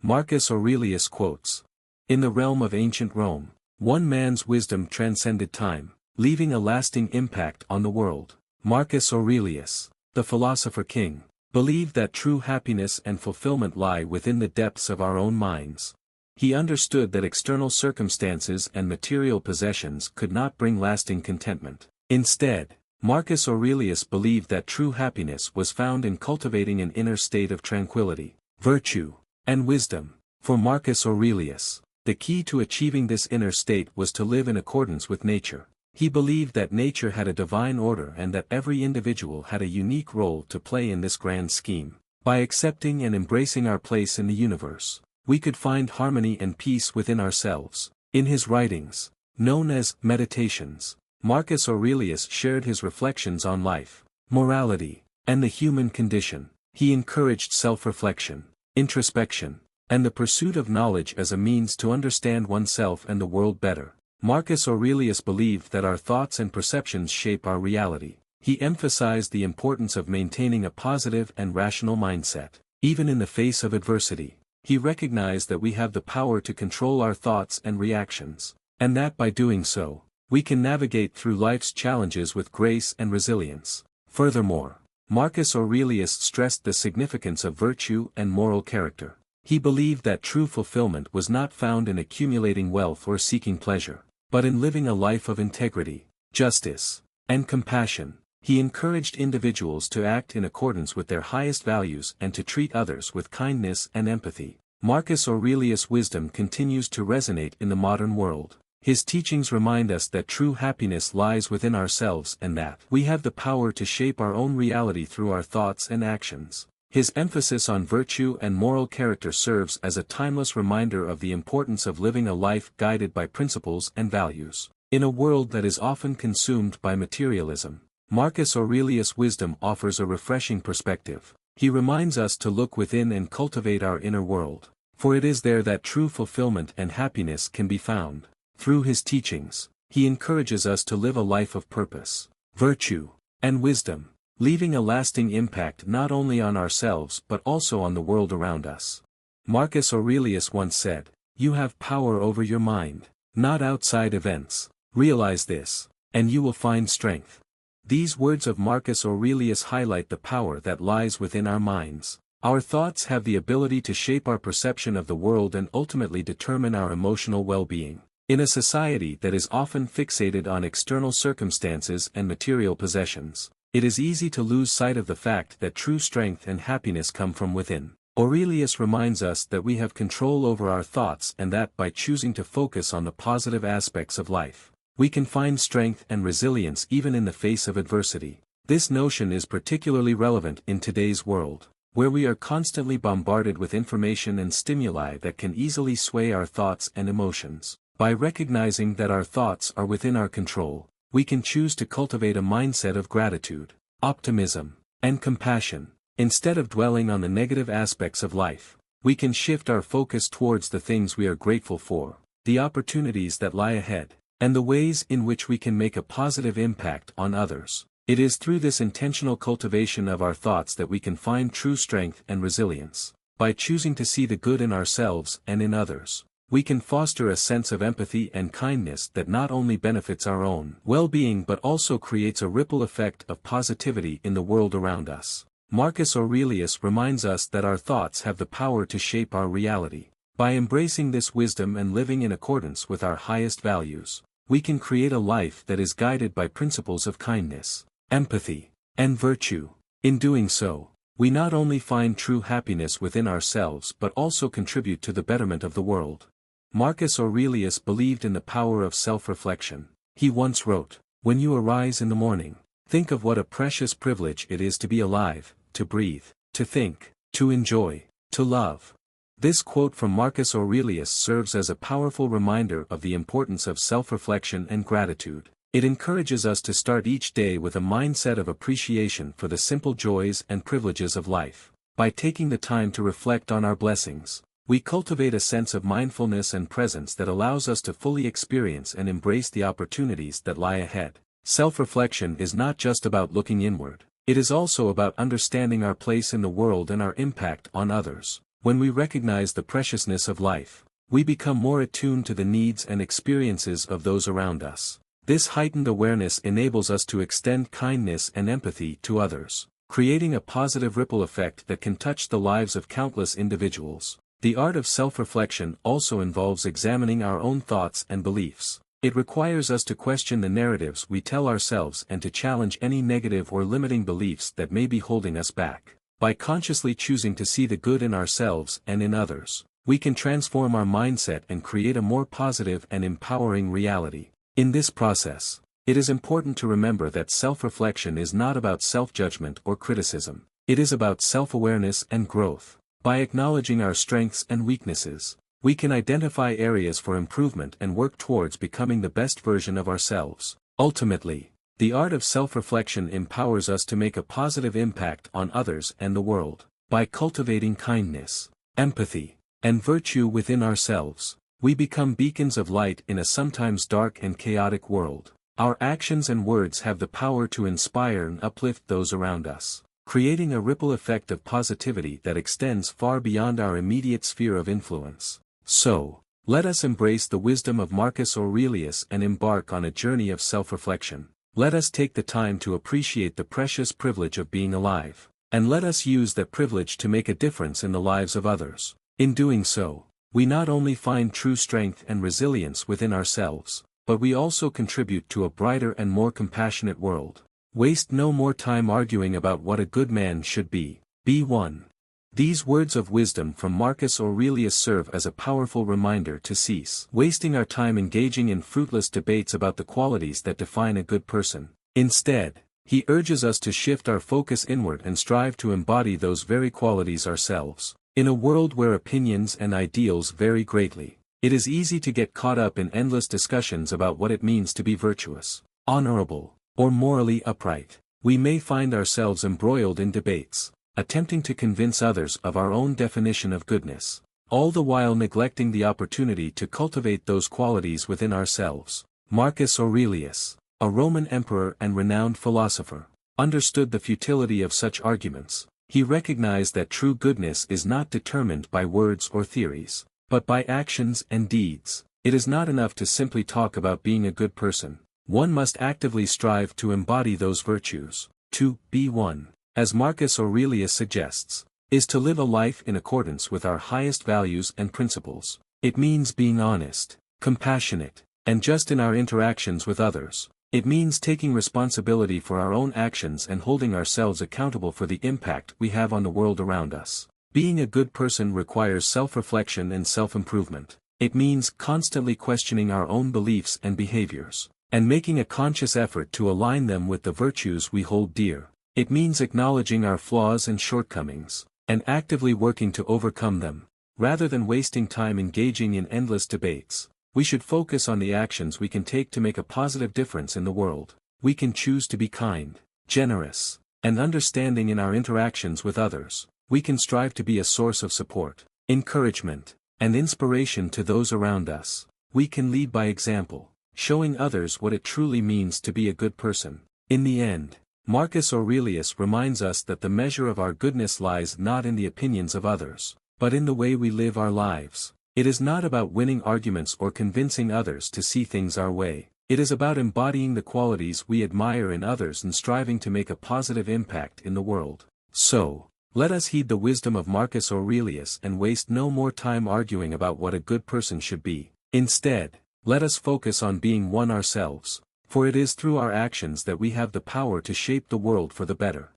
Marcus Aurelius quotes. In the realm of ancient Rome, one man's wisdom transcended time, leaving a lasting impact on the world. Marcus Aurelius, the philosopher king, believed that true happiness and fulfillment lie within the depths of our own minds. He understood that external circumstances and material possessions could not bring lasting contentment. Instead, Marcus Aurelius believed that true happiness was found in cultivating an inner state of tranquility, virtue, and wisdom. For Marcus Aurelius, the key to achieving this inner state was to live in accordance with nature. He believed that nature had a divine order and that every individual had a unique role to play in this grand scheme. By accepting and embracing our place in the universe, we could find harmony and peace within ourselves. In his writings, known as Meditations, Marcus Aurelius shared his reflections on life, morality, and the human condition. He encouraged self-reflection, introspection, and the pursuit of knowledge as a means to understand oneself and the world better. Marcus Aurelius believed that our thoughts and perceptions shape our reality. He emphasized the importance of maintaining a positive and rational mindset. Even in the face of adversity, he recognized that we have the power to control our thoughts and reactions, and that by doing so, we can navigate through life's challenges with grace and resilience. Furthermore, Marcus Aurelius stressed the significance of virtue and moral character. He believed that true fulfillment was not found in accumulating wealth or seeking pleasure, but in living a life of integrity, justice, and compassion. He encouraged individuals to act in accordance with their highest values and to treat others with kindness and empathy. Marcus Aurelius' wisdom continues to resonate in the modern world. His teachings remind us that true happiness lies within ourselves and that we have the power to shape our own reality through our thoughts and actions. His emphasis on virtue and moral character serves as a timeless reminder of the importance of living a life guided by principles and values. In a world that is often consumed by materialism, Marcus Aurelius' wisdom offers a refreshing perspective. He reminds us to look within and cultivate our inner world, for it is there that true fulfillment and happiness can be found. Through his teachings, he encourages us to live a life of purpose, virtue, and wisdom, leaving a lasting impact not only on ourselves but also on the world around us. Marcus Aurelius once said, "You have power over your mind, not outside events. Realize this, and you will find strength." These words of Marcus Aurelius highlight the power that lies within our minds. Our thoughts have the ability to shape our perception of the world and ultimately determine our emotional well-being. In a society that is often fixated on external circumstances and material possessions, it is easy to lose sight of the fact that true strength and happiness come from within. Aurelius reminds us that we have control over our thoughts and that by choosing to focus on the positive aspects of life, we can find strength and resilience even in the face of adversity. This notion is particularly relevant in today's world, where we are constantly bombarded with information and stimuli that can easily sway our thoughts and emotions. By recognizing that our thoughts are within our control, we can choose to cultivate a mindset of gratitude, optimism, and compassion. Instead of dwelling on the negative aspects of life, we can shift our focus towards the things we are grateful for, the opportunities that lie ahead, and the ways in which we can make a positive impact on others. It is through this intentional cultivation of our thoughts that we can find true strength and resilience. By choosing to see the good in ourselves and in others, we can foster a sense of empathy and kindness that not only benefits our own well-being but also creates a ripple effect of positivity in the world around us. Marcus Aurelius reminds us that our thoughts have the power to shape our reality. By embracing this wisdom and living in accordance with our highest values, we can create a life that is guided by principles of kindness, empathy, and virtue. In doing so, we not only find true happiness within ourselves but also contribute to the betterment of the world. Marcus Aurelius believed in the power of self-reflection. He once wrote, "When you arise in the morning, think of what a precious privilege it is to be alive, to breathe, to think, to enjoy, to love." This quote from Marcus Aurelius serves as a powerful reminder of the importance of self-reflection and gratitude. It encourages us to start each day with a mindset of appreciation for the simple joys and privileges of life. By taking the time to reflect on our blessings, we cultivate a sense of mindfulness and presence that allows us to fully experience and embrace the opportunities that lie ahead. Self-reflection is not just about looking inward, it is also about understanding our place in the world and our impact on others. When we recognize the preciousness of life, we become more attuned to the needs and experiences of those around us. This heightened awareness enables us to extend kindness and empathy to others, creating a positive ripple effect that can touch the lives of countless individuals. The art of self-reflection also involves examining our own thoughts and beliefs. It requires us to question the narratives we tell ourselves and to challenge any negative or limiting beliefs that may be holding us back. By consciously choosing to see the good in ourselves and in others, we can transform our mindset and create a more positive and empowering reality. In this process, it is important to remember that self-reflection is not about self-judgment or criticism. It is about self-awareness and growth. By acknowledging our strengths and weaknesses, we can identify areas for improvement and work towards becoming the best version of ourselves. Ultimately, the art of self-reflection empowers us to make a positive impact on others and the world. By cultivating kindness, empathy, and virtue within ourselves, we become beacons of light in a sometimes dark and chaotic world. Our actions and words have the power to inspire and uplift those around us, creating a ripple effect of positivity that extends far beyond our immediate sphere of influence. So, let us embrace the wisdom of Marcus Aurelius and embark on a journey of self-reflection. Let us take the time to appreciate the precious privilege of being alive, and let us use that privilege to make a difference in the lives of others. In doing so, we not only find true strength and resilience within ourselves, but we also contribute to a brighter and more compassionate world. Waste no more time arguing about what a good man should be. Be one. These words of wisdom from Marcus Aurelius serve as a powerful reminder to cease wasting our time engaging in fruitless debates about the qualities that define a good person. Instead, he urges us to shift our focus inward and strive to embody those very qualities ourselves. In a world where opinions and ideals vary greatly, it is easy to get caught up in endless discussions about what it means to be virtuous, honorable, or morally upright. We may find ourselves embroiled in debates, attempting to convince others of our own definition of goodness, all the while neglecting the opportunity to cultivate those qualities within ourselves. Marcus Aurelius, a Roman emperor and renowned philosopher, understood the futility of such arguments. He recognized that true goodness is not determined by words or theories, but by actions and deeds. It is not enough to simply talk about being a good person. One must actively strive to embody those virtues. To be one, as Marcus Aurelius suggests, is to live a life in accordance with our highest values and principles. It means being honest, compassionate, and just in our interactions with others. It means taking responsibility for our own actions and holding ourselves accountable for the impact we have on the world around us. Being a good person requires self-reflection and self-improvement. It means constantly questioning our own beliefs and behaviors, and making a conscious effort to align them with the virtues we hold dear. It means acknowledging our flaws and shortcomings, and actively working to overcome them. Rather than wasting time engaging in endless debates, we should focus on the actions we can take to make a positive difference in the world. We can choose to be kind, generous, and understanding in our interactions with others. We can strive to be a source of support, encouragement, and inspiration to those around us. We can lead by example, showing others what it truly means to be a good person. In the end, Marcus Aurelius reminds us that the measure of our goodness lies not in the opinions of others, but in the way we live our lives. It is not about winning arguments or convincing others to see things our way. It is about embodying the qualities we admire in others and striving to make a positive impact in the world. So, let us heed the wisdom of Marcus Aurelius and waste no more time arguing about what a good person should be. Instead, let us focus on being one ourselves, for it is through our actions that we have the power to shape the world for the better.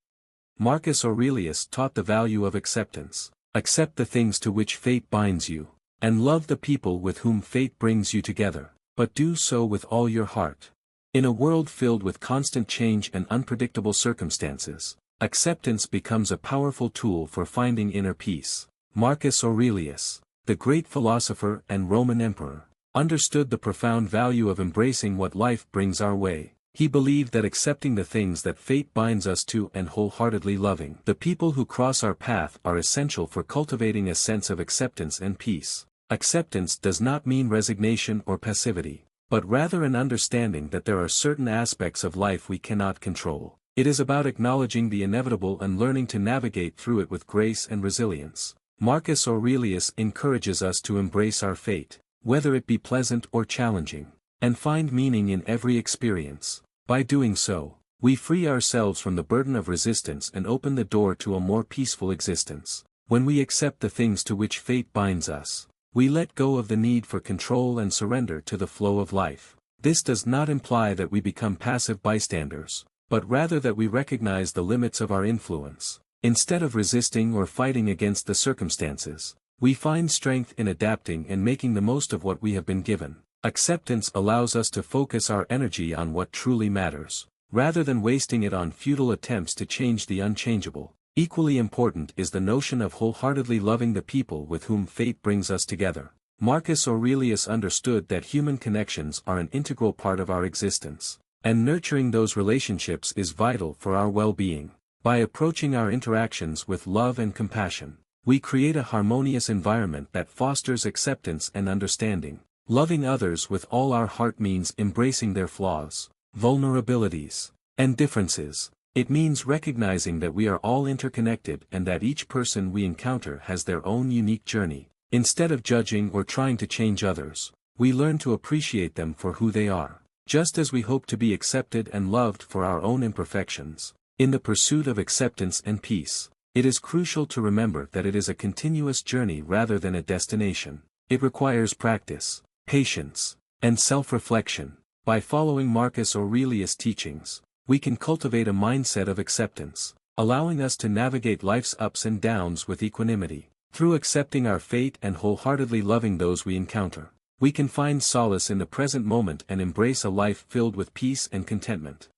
Marcus Aurelius taught the value of acceptance. Accept the things to which fate binds you, and love the people with whom fate brings you together, but do so with all your heart. In a world filled with constant change and unpredictable circumstances, acceptance becomes a powerful tool for finding inner peace. Marcus Aurelius, the great philosopher and Roman emperor, understood the profound value of embracing what life brings our way. He believed that accepting the things that fate binds us to and wholeheartedly loving the people who cross our path are essential for cultivating a sense of acceptance and peace. Acceptance does not mean resignation or passivity, but rather an understanding that there are certain aspects of life we cannot control. It is about acknowledging the inevitable and learning to navigate through it with grace and resilience. Marcus Aurelius encourages us to embrace our fate, whether it be pleasant or challenging, and find meaning in every experience. By doing so, we free ourselves from the burden of resistance and open the door to a more peaceful existence. When we accept the things to which fate binds us, we let go of the need for control and surrender to the flow of life. This does not imply that we become passive bystanders, but rather that we recognize the limits of our influence. Instead of resisting or fighting against the circumstances, we find strength in adapting and making the most of what we have been given. Acceptance allows us to focus our energy on what truly matters, rather than wasting it on futile attempts to change the unchangeable. Equally important is the notion of wholeheartedly loving the people with whom fate brings us together. Marcus Aurelius understood that human connections are an integral part of our existence, and nurturing those relationships is vital for our well-being. By approaching our interactions with love and compassion, we create a harmonious environment that fosters acceptance and understanding. Loving others with all our heart means embracing their flaws, vulnerabilities, and differences. It means recognizing that we are all interconnected and that each person we encounter has their own unique journey. Instead of judging or trying to change others, we learn to appreciate them for who they are, just as we hope to be accepted and loved for our own imperfections. In the pursuit of acceptance and peace, it is crucial to remember that it is a continuous journey rather than a destination. It requires practice, patience, and self-reflection. By following Marcus Aurelius' teachings, we can cultivate a mindset of acceptance, allowing us to navigate life's ups and downs with equanimity. Through accepting our fate and wholeheartedly loving those we encounter, we can find solace in the present moment and embrace a life filled with peace and contentment.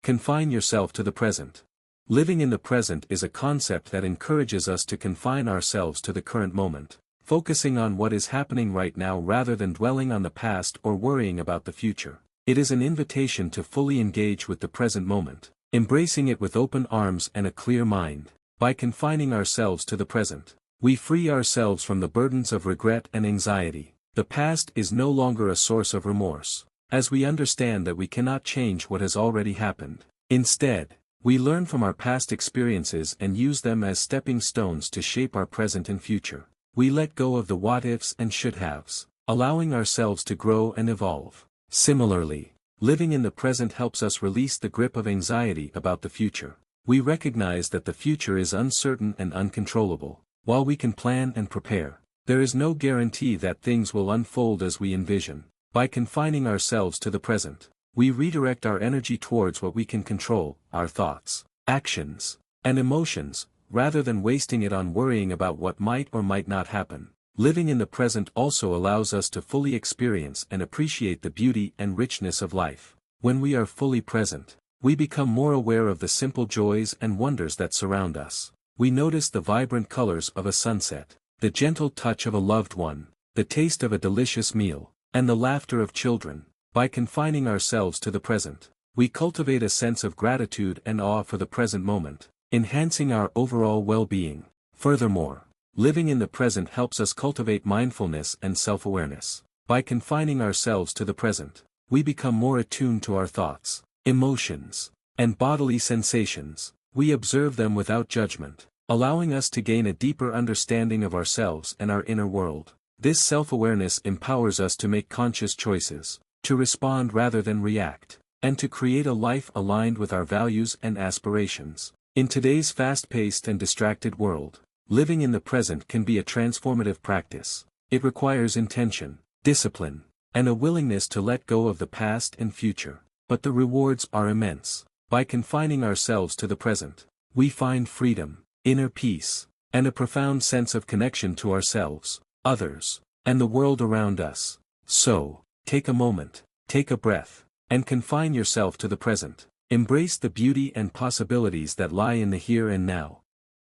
Confine yourself to the present. Living in the present is a concept that encourages us to confine ourselves to the current moment, focusing on what is happening right now rather than dwelling on the past or worrying about the future. It is an invitation to fully engage with the present moment, embracing it with open arms and a clear mind. By confining ourselves to the present, we free ourselves from the burdens of regret and anxiety. The past is no longer a source of remorse, as we understand that we cannot change what has already happened. Instead, we learn from our past experiences and use them as stepping stones to shape our present and future. We let go of the what-ifs and should-haves, allowing ourselves to grow and evolve. Similarly, living in the present helps us release the grip of anxiety about the future. We recognize that the future is uncertain and uncontrollable. While we can plan and prepare, there is no guarantee that things will unfold as we envision. By confining ourselves to the present, we redirect our energy towards what we can control, our thoughts, actions, and emotions, rather than wasting it on worrying about what might or might not happen. Living in the present also allows us to fully experience and appreciate the beauty and richness of life. When we are fully present, we become more aware of the simple joys and wonders that surround us. We notice the vibrant colors of a sunset, the gentle touch of a loved one, the taste of a delicious meal, and the laughter of children. By confining ourselves to the present, we cultivate a sense of gratitude and awe for the present moment, enhancing our overall well-being. Furthermore, living in the present helps us cultivate mindfulness and self-awareness. By confining ourselves to the present, we become more attuned to our thoughts, emotions, and bodily sensations. We observe them without judgment, allowing us to gain a deeper understanding of ourselves and our inner world. This self-awareness empowers us to make conscious choices, to respond rather than react, and to create a life aligned with our values and aspirations. In today's fast-paced and distracted world, living in the present can be a transformative practice. It requires intention, discipline, and a willingness to let go of the past and future. But the rewards are immense. By confining ourselves to the present, we find freedom, inner peace, and a profound sense of connection to ourselves, others, and the world around us. So, take a moment, take a breath, and confine yourself to the present. Embrace the beauty and possibilities that lie in the here and now.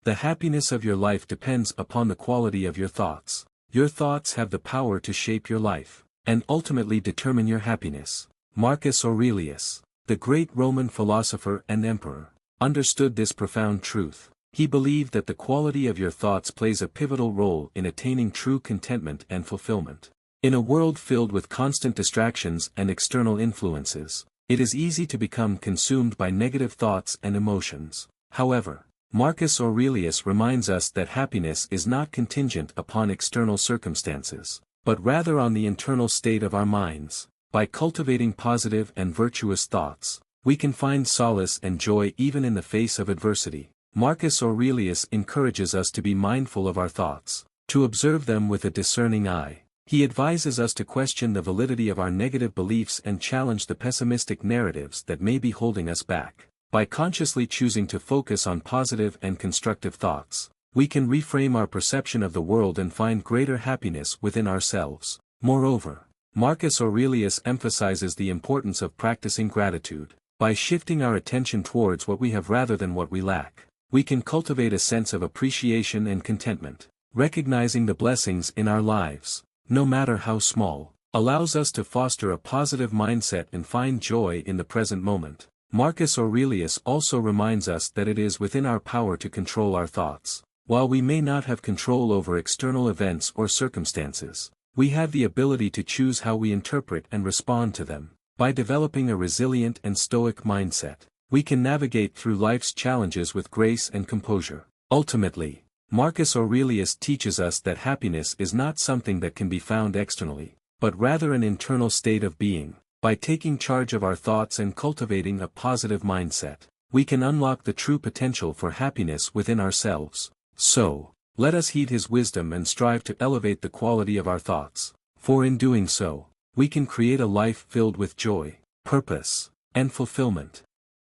The happiness of your life depends upon the quality of your thoughts. Your thoughts have the power to shape your life, and ultimately determine your happiness. Marcus Aurelius, the great Roman philosopher and emperor, understood this profound truth. He believed that the quality of your thoughts plays a pivotal role in attaining true contentment and fulfillment. In a world filled with constant distractions and external influences, it is easy to become consumed by negative thoughts and emotions. However, Marcus Aurelius reminds us that happiness is not contingent upon external circumstances, but rather on the internal state of our minds. By cultivating positive and virtuous thoughts, we can find solace and joy even in the face of adversity. Marcus Aurelius encourages us to be mindful of our thoughts, to observe them with a discerning eye. He advises us to question the validity of our negative beliefs and challenge the pessimistic narratives that may be holding us back. By consciously choosing to focus on positive and constructive thoughts, we can reframe our perception of the world and find greater happiness within ourselves. Moreover, Marcus Aurelius emphasizes the importance of practicing gratitude. By shifting our attention towards what we have rather than what we lack, we can cultivate a sense of appreciation and contentment. Recognizing the blessings in our lives, no matter how small, allows us to foster a positive mindset and find joy in the present moment. Marcus Aurelius also reminds us that it is within our power to control our thoughts. While we may not have control over external events or circumstances, we have the ability to choose how we interpret and respond to them. By developing a resilient and stoic mindset, we can navigate through life's challenges with grace and composure. Ultimately, Marcus Aurelius teaches us that happiness is not something that can be found externally, but rather an internal state of being. By taking charge of our thoughts and cultivating a positive mindset, we can unlock the true potential for happiness within ourselves. So, let us heed his wisdom and strive to elevate the quality of our thoughts, for in doing so, we can create a life filled with joy, purpose, and fulfillment.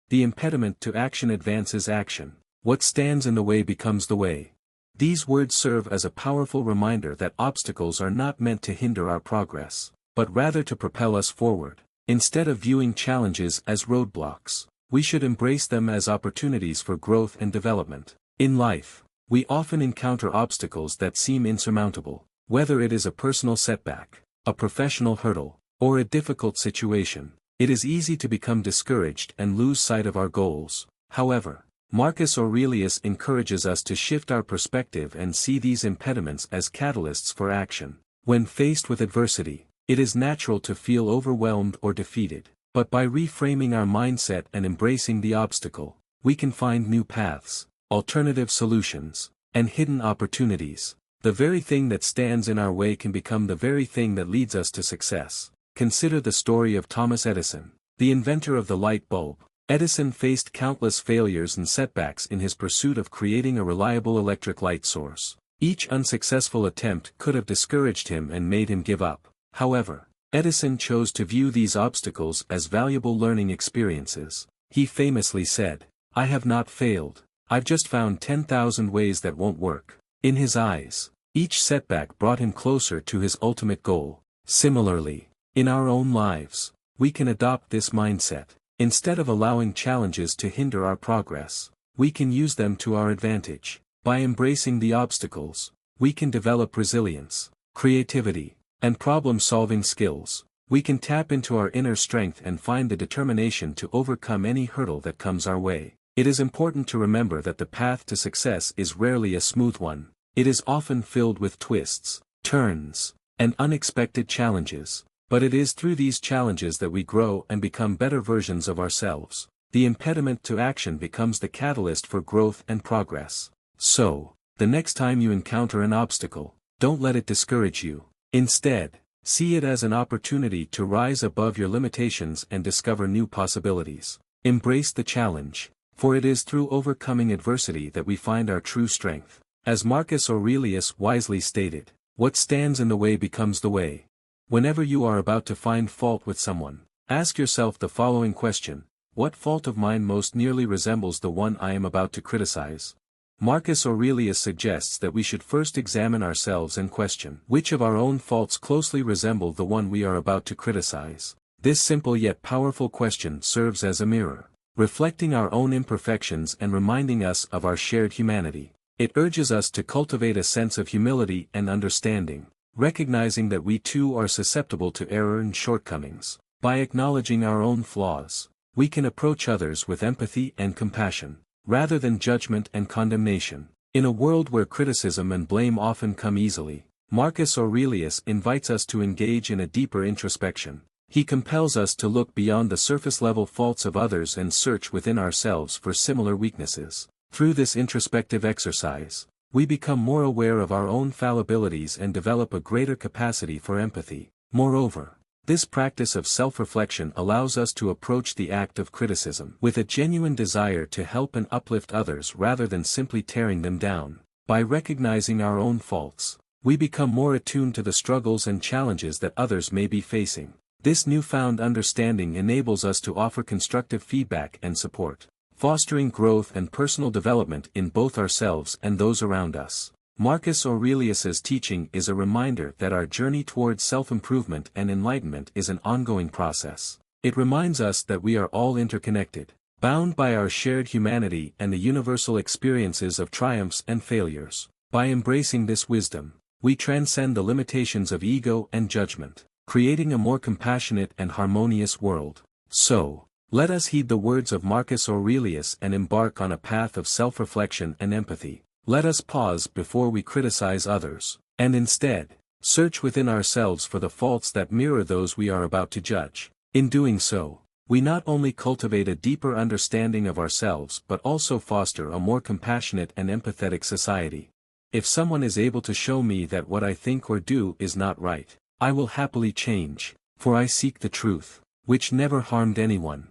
The impediment to action advances action. What stands in the way becomes the way. These words serve as a powerful reminder that obstacles are not meant to hinder our progress, but rather to propel us forward. Instead of viewing challenges as roadblocks, we should embrace them as opportunities for growth and development. In life, we often encounter obstacles that seem insurmountable, whether it is a personal setback, a professional hurdle, or a difficult situation. It is easy to become discouraged and lose sight of our goals. However, Marcus Aurelius encourages us to shift our perspective and see these impediments as catalysts for action. When faced with adversity, it is natural to feel overwhelmed or defeated, but by reframing our mindset and embracing the obstacle, we can find new paths, alternative solutions, and hidden opportunities. The very thing that stands in our way can become the very thing that leads us to success. Consider the story of Thomas Edison, the inventor of the light bulb. Edison faced countless failures and setbacks in his pursuit of creating a reliable electric light source. Each unsuccessful attempt could have discouraged him and made him give up. However, Edison chose to view these obstacles as valuable learning experiences. He famously said, "I have not failed, I've just found 10,000 ways that won't work." In his eyes, each setback brought him closer to his ultimate goal. Similarly, in our own lives, we can adopt this mindset. Instead of allowing challenges to hinder our progress, we can use them to our advantage. By embracing the obstacles, we can develop resilience, creativity, and problem-solving skills. We can tap into our inner strength and find the determination to overcome any hurdle that comes our way. It is important to remember that the path to success is rarely a smooth one. It is often filled with twists, turns, and unexpected challenges. But it is through these challenges that we grow and become better versions of ourselves. The impediment to action becomes the catalyst for growth and progress. So, the next time you encounter an obstacle, don't let it discourage you. Instead, see it as an opportunity to rise above your limitations and discover new possibilities. Embrace the challenge, for it is through overcoming adversity that we find our true strength. As Marcus Aurelius wisely stated, what stands in the way becomes the way. Whenever you are about to find fault with someone, ask yourself the following question: what fault of mine most nearly resembles the one I am about to criticize? Marcus Aurelius suggests that we should first examine ourselves and question which of our own faults closely resemble the one we are about to criticize. This simple yet powerful question serves as a mirror, reflecting our own imperfections and reminding us of our shared humanity. It urges us to cultivate a sense of humility and understanding, recognizing that we too are susceptible to error and shortcomings. By acknowledging our own flaws, we can approach others with empathy and compassion, rather than judgment and condemnation. In a world where criticism and blame often come easily, Marcus Aurelius invites us to engage in a deeper introspection. He compels us to look beyond the surface-level faults of others and search within ourselves for similar weaknesses. Through this introspective exercise, we become more aware of our own fallibilities and develop a greater capacity for empathy. Moreover, this practice of self-reflection allows us to approach the act of criticism with a genuine desire to help and uplift others rather than simply tearing them down. By recognizing our own faults, we become more attuned to the struggles and challenges that others may be facing. This newfound understanding enables us to offer constructive feedback and support, fostering growth and personal development in both ourselves and those around us. Marcus Aurelius's teaching is a reminder that our journey towards self-improvement and enlightenment is an ongoing process. It reminds us that we are all interconnected, bound by our shared humanity and the universal experiences of triumphs and failures. By embracing this wisdom, we transcend the limitations of ego and judgment, creating a more compassionate and harmonious world. So, let us heed the words of Marcus Aurelius and embark on a path of self-reflection and empathy. Let us pause before we criticize others, and instead, search within ourselves for the faults that mirror those we are about to judge. In doing so, we not only cultivate a deeper understanding of ourselves but also foster a more compassionate and empathetic society. If someone is able to show me that what I think or do is not right, I will happily change, for I seek the truth, which never harmed anyone.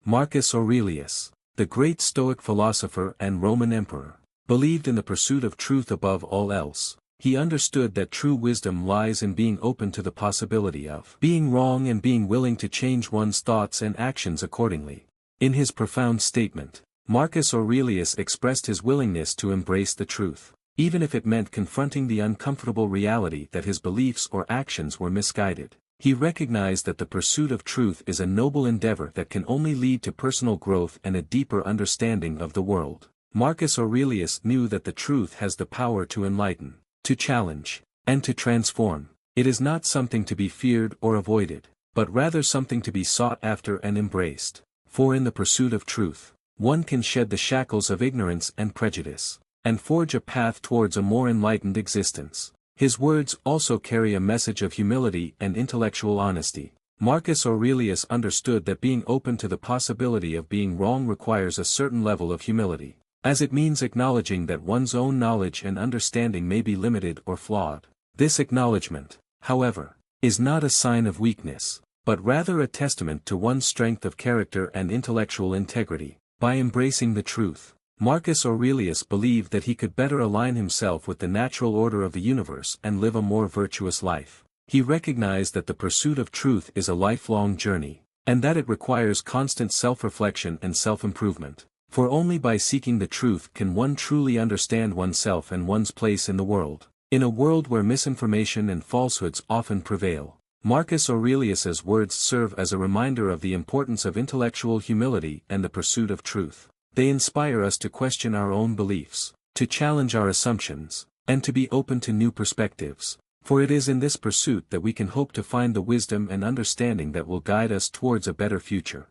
Marcus Aurelius, the great Stoic philosopher and Roman emperor, believed in the pursuit of truth above all else. He understood that true wisdom lies in being open to the possibility of being wrong and being willing to change one's thoughts and actions accordingly. In his profound statement, Marcus Aurelius expressed his willingness to embrace the truth, even if it meant confronting the uncomfortable reality that his beliefs or actions were misguided. He recognized that the pursuit of truth is a noble endeavor that can only lead to personal growth and a deeper understanding of the world. Marcus Aurelius knew that the truth has the power to enlighten, to challenge, and to transform. It is not something to be feared or avoided, but rather something to be sought after and embraced. For in the pursuit of truth, one can shed the shackles of ignorance and prejudice, and forge a path towards a more enlightened existence. His words also carry a message of humility and intellectual honesty. Marcus Aurelius understood that being open to the possibility of being wrong requires a certain level of humility, as it means acknowledging that one's own knowledge and understanding may be limited or flawed. This acknowledgement, however, is not a sign of weakness, but rather a testament to one's strength of character and intellectual integrity. By embracing the truth, Marcus Aurelius believed that he could better align himself with the natural order of the universe and live a more virtuous life. He recognized that the pursuit of truth is a lifelong journey, and that it requires constant self-reflection and self-improvement. For only by seeking the truth can one truly understand oneself and one's place in the world. In a world where misinformation and falsehoods often prevail, Marcus Aurelius's words serve as a reminder of the importance of intellectual humility and the pursuit of truth. They inspire us to question our own beliefs, to challenge our assumptions, and to be open to new perspectives. For it is in this pursuit that we can hope to find the wisdom and understanding that will guide us towards a better future.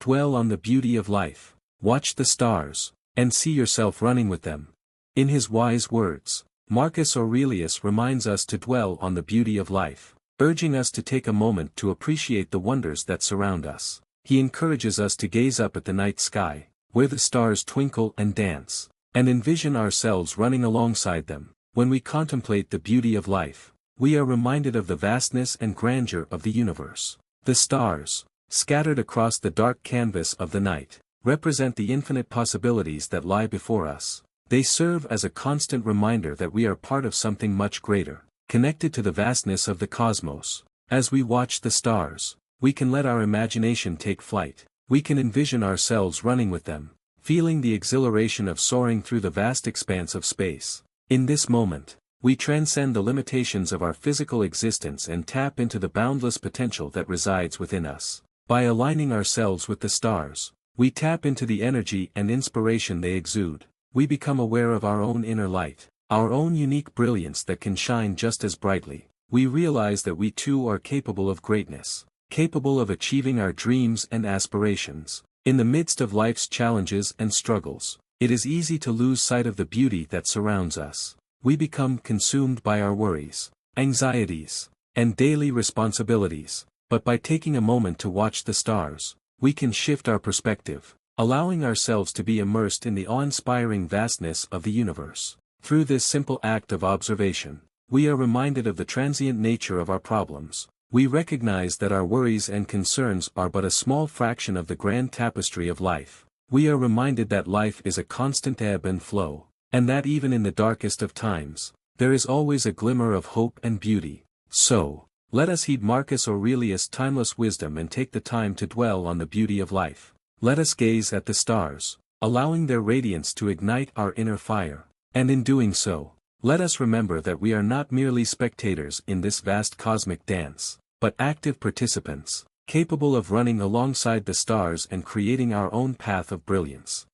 Dwell on the beauty of life. Watch the stars, and see yourself running with them. In his wise words, Marcus Aurelius reminds us to dwell on the beauty of life, urging us to take a moment to appreciate the wonders that surround us. He encourages us to gaze up at the night sky, where the stars twinkle and dance, and envision ourselves running alongside them. When we contemplate the beauty of life, we are reminded of the vastness and grandeur of the universe. The stars, scattered across the dark canvas of the night, represent the infinite possibilities that lie before us. They serve as a constant reminder that we are part of something much greater, connected to the vastness of the cosmos. As we watch the stars, we can let our imagination take flight. We can envision ourselves running with them, feeling the exhilaration of soaring through the vast expanse of space. In this moment, we transcend the limitations of our physical existence and tap into the boundless potential that resides within us. By aligning ourselves with the stars, we tap into the energy and inspiration they exude. We become aware of our own inner light, our own unique brilliance that can shine just as brightly. We realize that we too are capable of greatness, capable of achieving our dreams and aspirations. In the midst of life's challenges and struggles, it is easy to lose sight of the beauty that surrounds us. We become consumed by our worries, anxieties, and daily responsibilities. But by taking a moment to watch the stars, we can shift our perspective. allowing ourselves to be immersed in the awe-inspiring vastness of the universe. Through this simple act of observation, we are reminded of the transient nature of our problems. We recognize that our worries and concerns are but a small fraction of the grand tapestry of life. We are reminded that life is a constant ebb and flow, and that even in the darkest of times, there is always a glimmer of hope and beauty. So, let us heed Marcus Aurelius' timeless wisdom and take the time to dwell on the beauty of life. Let us gaze at the stars, allowing their radiance to ignite our inner fire. And in doing so, let us remember that we are not merely spectators in this vast cosmic dance, but active participants, capable of running alongside the stars and creating our own path of brilliance.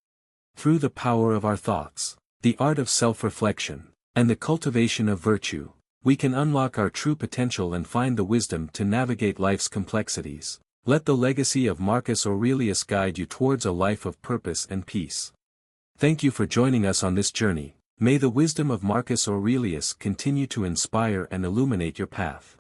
Through the power of our thoughts, the art of self-reflection, and the cultivation of virtue, we can unlock our true potential and find the wisdom to navigate life's complexities. Let the legacy of Marcus Aurelius guide you towards a life of purpose and peace. Thank you for joining us on this journey. May the wisdom of Marcus Aurelius continue to inspire and illuminate your path.